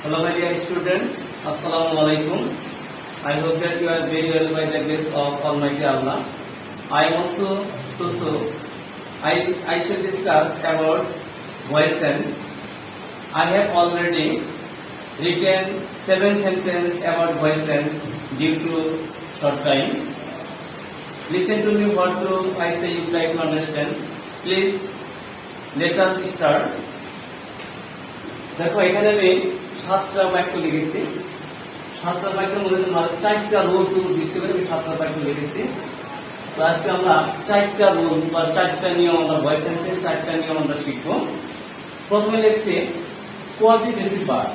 Hello my dear students, Assalamu alaikum. I hope that you are very well by the grace of Almighty Allah. I am also so. I shall discuss about voice sense. I have already written 7 sentences about voice sense due to short time. Listen to me what I say you try to understand. Please let us start. দেখো এখানে আমি 7টা বাক্য লিখেছি। 7টা বাক্যের মধ্যে আমরা 4টা rules ভিত্তি করে আমি 7টা বাক্য লিখেছি। তো আজকে আমরা 4টা রুলস বা 4টা নিয়ম আমরা ভয়েস সেন্সের 4টা নিয়ম আমরা শিখব। প্রথমে লিখছি কোয়ালিটেটিভ ভার্ব।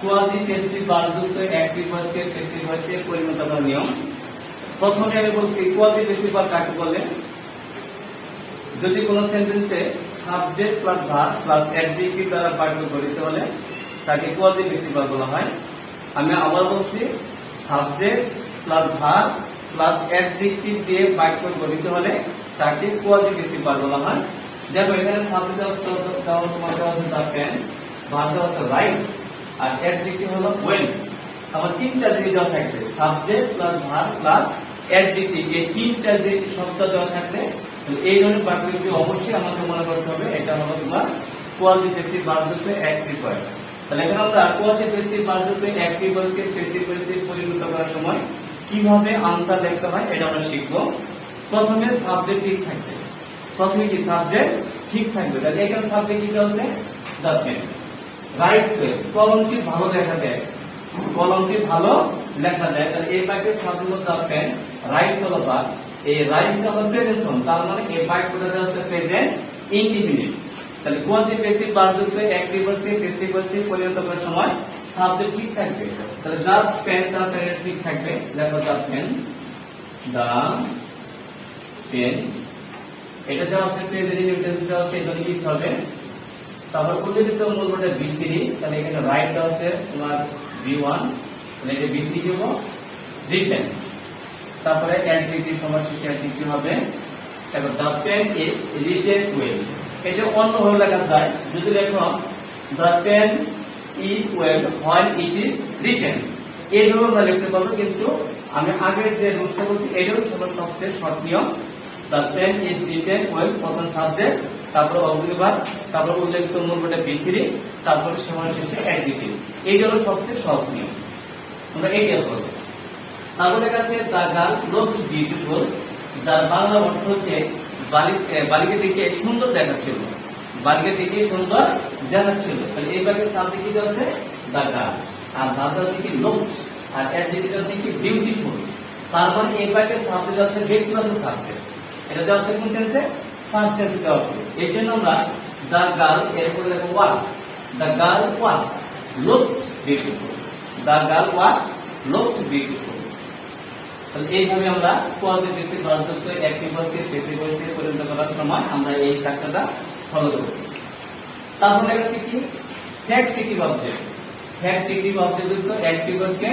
কোয়ালিটেটিভ ভার্ব যুক্ত অ্যাক্টিভ ভয়েসকে প্যাসিভ ভয়েসে পরিণত করার নিয়ম। প্রথমে আমি বলছি কোয়ালিটেটিভ ভার্ব কাকে বলে? যদি কোনো সেন্টেন্সে subject plus verb plus adjective দ্বারা বাক্য গঠিত হলে তাকে কোয়ালিটেটিভ ভার্ব বলা হয়। আমি আবার বলছি subject plus verb plus adjective দিয়ে বাক্য গঠিত হলে তাকে কোয়ালিটেটিভ ভার্ব বলা হয়। দেখো এখানে সাবজেক্ট দেওয়া হচ্ছে দ্য পেন, ভার্ব দেওয়া হচ্ছে রাইট, আর অ্যাডজেক্টিভ হলো ওয়েল। আমার 3টা জিনিস দেওয়া থাকবে, subject plus verb plus adjective, এই 3টা যে শব্দ দেওয়া থাকবে এই ধরনের বাক্যটি অবশ্যই আমাকে মনে করতে হবে এটা হলো তোমার কোয়ালিটেটিভ ভার্ব যুক্ত অ্যাক্টিভ ভয়েস। তাহলে এখানে আমরা কোয়ালিটেটিভ ভার্ব যুক্ত অ্যাক্টিভ ভয়েসকে প্যাসিভ ভয়েসে পরিণত করার সময় কিভাবে আনসার লিখতে হয় এটা আমরা শিখব। প্রথমে সাবজেক্ট ঠিক থাকবে। প্রথমে কি সাবজেক্ট ঠিক থাকবে? তাহলে এখানে সাবজেক্ট কি আছে? দ্য পেন রাইটস ওয়েল, কলমটি ভালো লেখা যায়, কলমটি ভালো লেখা যায়। তাহলে এই বাক্যের সাবজেক্ট হলো দ্য পেন, রাইটস হলো ভার্ব, এই রাইটসটা হলো প্রেজেন্ট ফর্ম, তার মানে এই বাক্যটা হচ্ছে প্রেজেন্ট ইনডিফিনিট। তাহলে কোয়ালিটেটিভ ভার্ব যুক্ত অ্যাক্টিভ ভয়েসে প্যাসিভ ভয়েসে পরিণত করার সময় সাবজেক্ট ঠিক থাকবে। তাহলে দ্য পেন, দ্য পেন ঠিক থাকবে, দেখো দ্য পেন, দ্য পেন, এটা যা আছে প্রেজেন্ট ইনডিফিনিট আছে, এজন্য কি হবে? তারপর উল্লেখিত মূল ভার্বটা V3, তাহলে এখানে রাইট দেওয়া আছে তোমার V1, তাহলে এটা V3 দেব, রিটেন। তারপরে অ্যাডজেক্টিভ সমাসশেষে অ্যাডজেক্টিভ হবে, তারপর the pen is written well, এটা অন্যভাবে লেখা যায়। যদি লেখো the pen is well while it is written, এইভাবে আমরা লিখতে পারবো, কিন্তু আমি আগের যে রুলসটা বলছি এটাও সবচেয়ে শর্ট নিয়ম। The pen is written well, প্রথম সাবজেক্ট, তারপর অক্সিলারি ভার্ব, তারপর উল্লেখিত মূল ভার্বটা V3, তারপরে সমাসশেষে অ্যাডজেক্টিভ। এইটা হলো সবচেয়ে সহজ নিয়ম, আমরা এইটা করব। তারপরে কাছে দ্য গার্ল লুকড বিউটিফুল, যার বাংলা অর্থ হচ্ছে বালিকা দেখে সুন্দর দেখাচ্ছিল, বালিকা দেখে সুন্দর দেখাচ্ছিল। তাহলে এই বাক্যের সাবজেক্ট কি আছে? দ্য গার্ল, আর ভার্ব আছে কি লুকড, আর অ্যাডজেক্টিভ আছে কি বিউটিফুল। তারপরে এই বাক্যের সাবজেক্ট আছে ব্যক্তি প্লাস সাবজেক্ট, এটা দেওয়া আছে কোন টেন্সে? ফার্স্ট টেন্সে দেওয়া আছে। এই জন্য আমরা দ্য গার্ল এরপরে দেখো was, the girl was looked beautiful, the girl was looked beautiful. তাহলে এইভাবে আমরা কোয়ালিটেটিভ ভার্ব যুক্ত অ্যাক্টিভ ভয়েসকে প্যাসিভ ভয়েসে পরিণত করার সময় আমরা এই স্ট্রাকচারটা ফলো করব। তারপরে আছে কি ফ্যাক্টিটিভ অবজেক্ট। ফ্যাক্টিটিভ অবজেক্ট যুক্ত অ্যাক্টিভ ভয়েসকে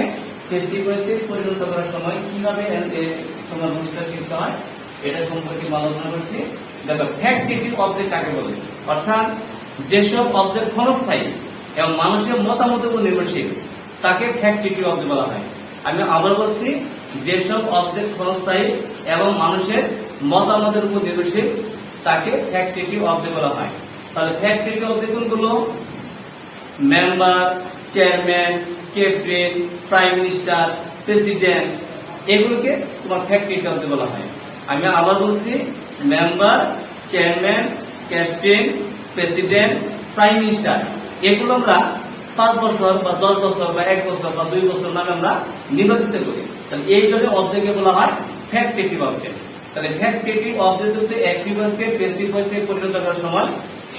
প্যাসিভ ভয়েসে পরিণত করার সময় কিভাবে তোমার রুলসটা শিখতে হয় এটা সম্পর্কে আলোচনা করছি। দেখো ফ্যাক্টিটিভ অবজেক্ট কাকে বলে? অর্থাৎ যেসব অবজেক্ট ক্ষণস্থায়ী এবং মানুষের মতামতের উপর নির্ভরশীল তাকে ফ্যাক্টিটিভ অবজেক্ট বলা হয়। আমি আবার বলছি, যেসব অবজেক্ট ক্ষণস্থায়ী এবং মানুষের মতামতের উপর নির্ভরশীল তাকে ফ্যাক্টিটিভ অবজেক্ট বলা হয়। তাহলে ফ্যাক্টিটিভ অবজেক্ট কোনগুলো? Member, chairman, captain, prime minister, president, এগুলোকে তোমার ফ্যাক্টিটিভ অবজেক্ট বলা হয়। আমি আবার বলছি, member, chairman, captain, president, prime minister, এগুলো আমরা 5 বছর বা 10 বছর বা 1 বছর বা 2 বছর নামে আমরা নির্বাচিত করি। তাহলে এই জন্য অবজেক্টকে বলা হয় ফ্যাক্টিটিভ অবজেক্ট। তাহলে ফ্যাক্টিটিভ অবজেক্ট হচ্ছে অ্যাক্টিভ ভয়েসকে প্যাসিভ ভয়েসে পরিণত করার সময়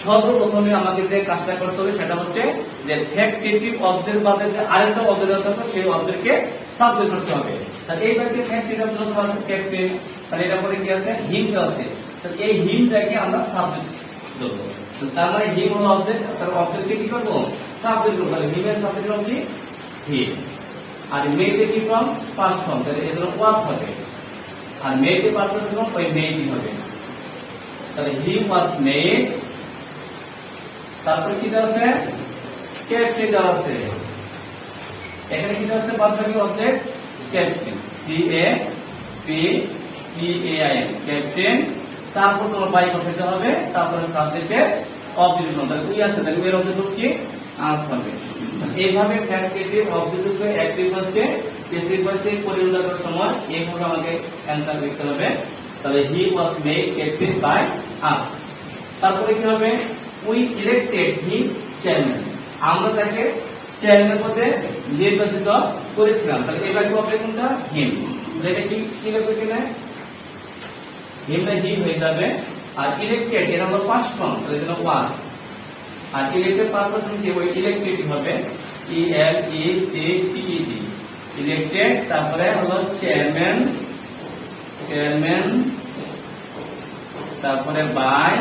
সর্বপ্রথমে আমাকে যে কাজটা করতে হবে সেটা হচ্ছে যে ফ্যাক্টিটিভ অবজেক্ট বাদে যে আরেকটা অবজেক্ট আছে সেই অবজেক্টকে সাবজেক্ট করতে হবে। তাহলে এই বাক্যে ফ্যাক্টিটিভ অবজেক্ট আছে ক্যাপ্টেন, তাহলে এটা পরে কি আছে? হিম আছে। তাহলে এই হিমটাকে আমরা সাবজেক্ট দেব। তার মানে হিম হলো অবজেক্ট, তার অবজেক্টকে কি করব? সাবজেক্ট করব। তাহলে হিমের সাবজেক্ট হলো কি? হিম। আর মেয়েতে কি ফর্ম? পাস্ট ফর্ম, তাহলে এগুলো ওয়াজ হবে। আর মেয়েতে পাস্ট ফর্ম ওই মেয়েটি হবে। তাহলে হি ওয়াজ মেড, তারপরে কি আছে? ক্যাপ্টেন দেওয়া আছে, এখানে কি দেওয়া আছে বাদবাকি object captain, C A P T A I N captain, তারপর তোমার বাই বসাতে হবে, তারপরে সাবজেক্টের অবজেক্ট নাম্বার দুই আছে, তাহলে এর অবজেক্ট কি আনসার হবে। এইভাবে ফ্যাক্টরিটিভ অবজেক্ট অ্যাক্টিভ ভয়েসকে প্যাসিভ ভয়েসে পরিবর্তন করার সময় এইভাবে আমাকে অ্যানসার লিখতে হবে। তাহলে he was made captain by us. তারপরে কি হবে, উই ইলেক্টেড হিম চেয়ারম্যান, আমরা তাকে চেয়ারম্যান পদে নির্বাচিত করেছিলাম। তাহলে এবার কি হবে কোনটা হিম, এটা কি কি হবে কিনা হিমটা হি হয়ে যাবে। আর ইলেক্টেড এর হলো পাস্ট ফর্ম, তাহলে এটা ওয়াজ। আর ইলেক্টেড পারপাস কি ওই ইলেক্টেড হবে E L E C T E D elected, তারপরে হলো চেয়ারম্যান, চেয়ারম্যান, তারপরে বাই,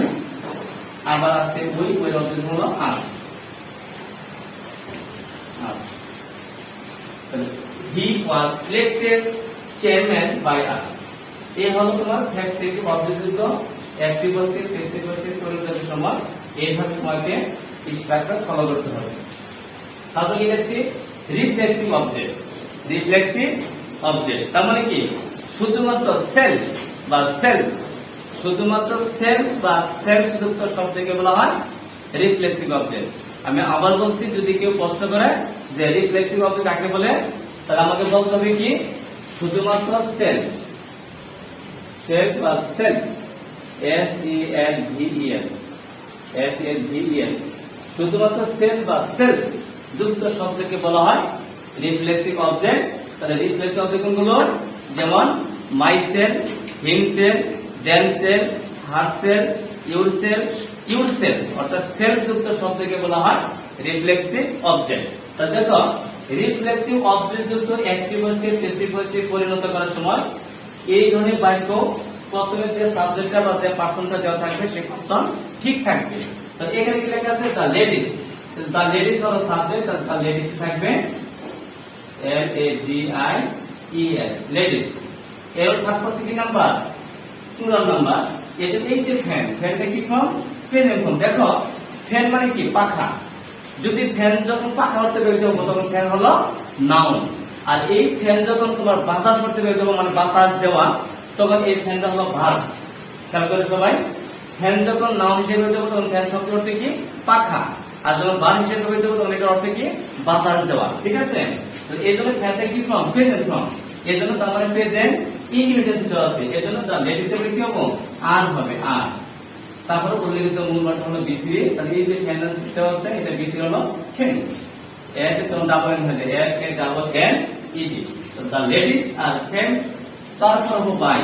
আবার আছে ওই ওই অবজেক্ট হলো us. He was elected chairman by us. এই হলো তোমার ফ্যাক্টরিটিভ অবজেক্ট অ্যাক্টিভ ভয়েসকে প্যাসিভ ভয়েসে পরিবর্তনের সময় এইভাবে তোমাকে স্ট্রাকচার ফলো করতে হবে। তারপর কি দেখছি রিফ্লেক্সিভ অবজেক্ট, রিফ্লেক্সিভ অবজেক্ট তার মানে কি শুধুমাত্র সেলফ বা সেলফ, শুধুমাত্র সেলফ বা সেলফ যুক্ত শব্দকে বলা হয় রিফ্লেক্সিভ অবজেক্ট। আমি আবার বলছি, যদি কেউ প্রশ্ন করে যে রিফ্লেক্সিভ অবজেক্ট কাকে বলে, তাহলে আমাকে বলতে হবে কি শুধুমাত্র সেলফ, সেলফ বা self S E L V E L, S S V E L, শুধুমাত্র সেলফ বা সেলফ যুক্ত শব্দকে বলা হয় রিফ্লেক্সিভ অবজেক্ট। তাহলে রিফ্লেক্সিভ অবজেক্ট কোনগুলো, যেমন myself, himself, themself, herself, yourself, yourself, অর্থাৎ সেলফ যুক্ত শব্দকে বলা হয় রিফ্লেক্সিভ অবজেক্ট। তাহলে দেখো রিফ্লেক্সিভ অবজেক্ট যুক্ত অ্যাক্টিভ ভয়েসকে প্যাসিভ ভয়েসে পরিণত করার সময় এই ধরনের বাক্য প্রথমে যে সাবজেক্টটা বা যে পার্সনটা দেওয়া থাকবে সেই পার্সন ঠিক থাকবে। তো এখানে কি লেখা আছে দ্য লেডিস, দ্য লেডিস হলো সাবজেক্ট, দ্য লেডিস থাকবে L A D I E L ladies. এর থাকবে কি নাম্বার প্লুরাল নাম্বার। এই যে ফ্যান, ফ্যানটা কি ফর্ম প্রেজেন্ট ফর্ম। দেখো ফ্যান মানে কি পাখা, যদি ফ্যান যখন পাখা অর্থে ব্যবহৃত হবে তখন ফ্যান হলো নাউন। আর এই ফ্যান যখন তোমার বাতাস অর্থে ব্যবহৃত হবে মানে বাতাস দেওয়া, তখন এই ফ্যানটা হলো ভার্ব। খেয়াল করে সবাই, ফ্যান যখন নাউন হিসেবে ব্যবহৃত হবে তখন ফ্যান শব্দের অর্থ কি পাখা, আর যখন ভার্ব হিসেবে ব্যবহৃত হবে তখন এটার অর্থ কি বাতাস দেওয়া। ঠিক আছে, তো এই জন্য ফ্যানটা কি ফর্ম প্রেজেন্ট ফর্ম। এই জন্য তার মানে প্রেজেন্ট ইনডিফিনিট দেওয়া আছে, এই জন্য দ্য লেডিস এর কি হবে আর হবে আর। তারপরে উল্লেখিত মূল বাক্য হলো বি3। তাহলে এই যে ফ্যান দেওয়া আছে এটা বি3 হলো ফ্যান, এর তখন ডাবল এন হয়ে যায়, এর ডাবল এন ইডি। তো দ্য লেডিস আর ফ্যান, তারপর হলো বাই,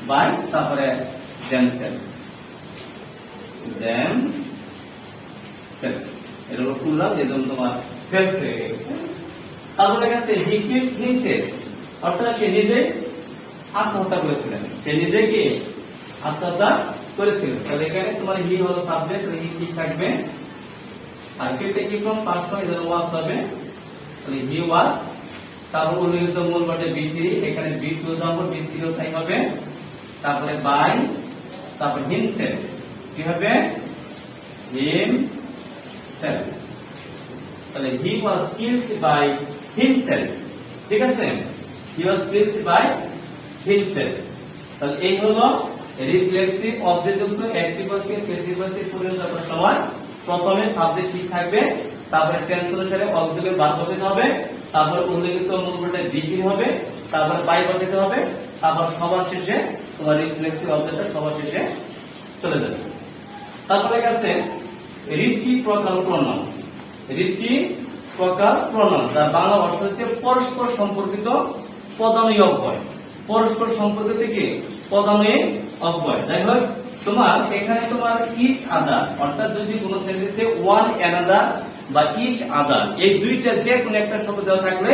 বাই, তারপরে themselves, themselves, এটা হলো প্লুরাল, এজন্য তোমার সেলফ হয়ে গেছে। তারপরে কাছে হি কিলড হিমসেলফ, অর্থাৎ সে নিজে আত্মহত্যা করেছিলেন, সে নিজে কি আত্মহত্যা করেছিল। তাহলে এখানে তোমার হি হলো সাবজেক্ট, হি ঠিক থাকবে। আর কিলড কি ফ্রম পাস্ট ফর্ম, এজন্য ওয়াজ হবে, তাহলে হি ওয়াজ। তারপর উল্লেখিত মূল বাক্যে বি3, এখানে বি2 নম্বর বি3 ও তাই হবে। তারপরে বাই, তারপর হিমসেলফ, কি হবে হিমসেলফ। তাহলে he was killed by himself. ঠিক আছে, হি ওয়াজ কিলড বাই হিমসেলফ। তাহলে এই হলো রিফ্লেক্সিভ অবজেক্ট যুক্ত অ্যাক্টিভ ভয়েসকে প্যাসিভ ভয়েসে পরিণত করার সময় প্রথমে সাবজেক্ট ঠিক থাকবে, তারপরে টেন্স অনুসারে অবজেক্টের ভার্ব বসাতে হবে, তারপর উল্লেখিত মূল বাক্যে বি3 হবে, তারপর বাই বসাতে হবে, তারপর সবার শেষে তোমার রিফ্লেক্সিভ অবজেক্টটা সবার শেষে চলে যাবে। তারপরে কাছে রিচিপ্রকাল প্রনাউন, রিচিপ্রকাল প্রনাউন তার বাংলা অর্থ হচ্ছে পরস্পর সম্পর্কিত পদানুয়ী অব্যয়, পরস্পর সম্পর্কিত কি পদানুয়ী অব্যয়। দেখো তোমার এখানে তোমার ইচ আদার, অর্থাৎ যদি কোনো সেন্টেন্সে ওয়ান অ্যানাদার বা ইচ আদার এই দুইটা যে কোনো একটা শব্দ দেওয়া থাকলে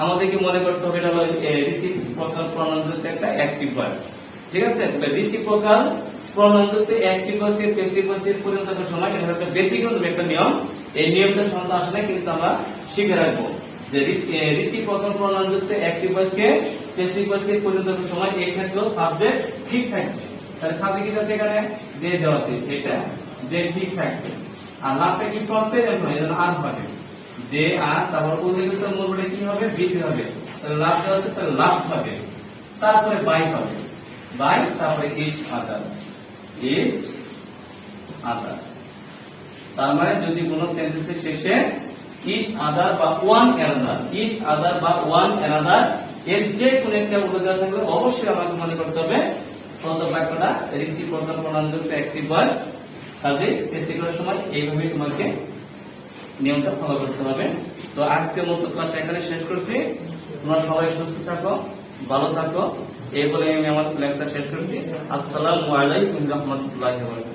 আমাদেরকে মনে করতে হবে এটা হলো রিচিপ্রকাল প্রনাউন যুক্ত একটা অ্যাক্টিভ ভার্ব। ঠিক আছে, রিচিপ্রকাল প্রনাউন যুক্ত অ্যাক্টিভ ভার্বকে প্যাসিভ ভয়েসে পরিণত করার সময় এটা একটা ব্যতিক্রম একটা নিয়ম। এই নিয়মটা সন্ধ্যা আসলে কিন্তু আমরা শিখে রাখবো যে রিচিপ্রকাল প্রনাউন যুক্ত অ্যাক্টিভ ভয়েসকে প্যাসিভ ভয়েসে পরিণত করার সময় এই ক্ষেত্রেও সাবজেক্ট ঠিক থাকবে। তাহলে সাবজেক্ট কি আছে এখানে যে দেওয়া আছে, এটা যে ঠিক থাকবে। আর লাভটা কি করতে হবে এজন্য আর হবে যে আর তারপর উল্লেখিত মূল্যটা কি হবে বৃদ্ধি হবে তাহলে লাভটা হচ্ছে তাহলে লাভ হবে তারপরে বাই হবে বাই তারপরে ইচ আদার তার মানে যদি কোন সেন্টেন্সের শেষে ইচ আদার বা ওয়ান অ্যানাদার এর যে কোন একটা উল্লেখ দেওয়া থাকলে অবশ্যই আমাকে মনে করতে হবে প্রথম বাক্যটা রিচি প্রথম প্রণামযুক্ত অ্যাক্টিভ ভয়েস কাজে টেস্ট করার সময় এইভাবে তোমাকে নিয়মটা ফলো করতে হবে। তো আজকের মতো ক্লাস এখানে শেষ করছি। তোমরা সবাই সুস্থ থাকো, ভালো থাকো, এই বলে আমি আমার লেকচার শেষ করছি। আসসালামু আলাইকুম ওয়া রাহমাতুল্লাহি ওয়া বারাকাতুহু।